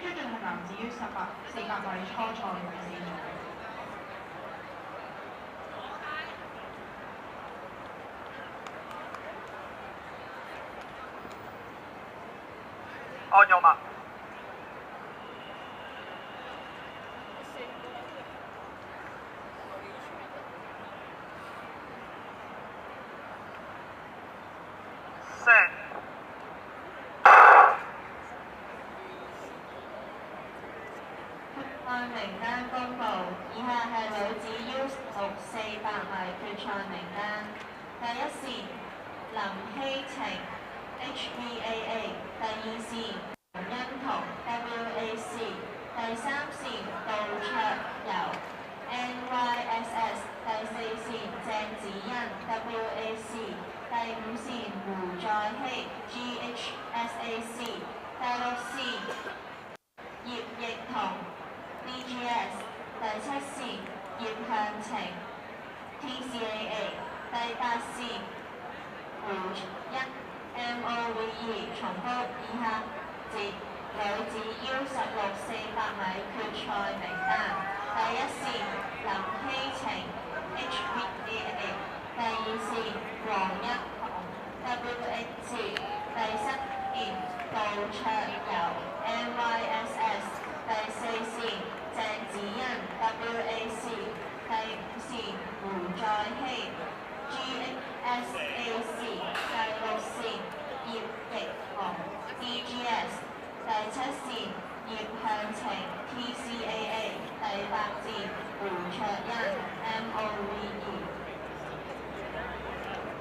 將進行男子400米初賽第4組。按右脈。賽名單公布，以下係女子 U16 400米決賽名單。第一線林希晴 HBAA， 第二線洪欣彤 WAC， 第三線杜卓柔 NYSS， 第四線鄭子欣 WAC， 第五線胡在希 GHSAC， 第六線葉奕彤 DGS， 第七線葉向晴 TCAA， 第八線胡欣 MOVE。重複以下節女子 U16 400米決賽名單。第一線林希晴 HBAA， 第二線黃一彤 WHC， 第三線杜卓柔 NYSS， 第四線鄭子欣 WAC， 第五線胡在希 GHSAC， 第六線葉奕彤 DGS， 第七線葉向晴 TCAA， 第八線胡卓欣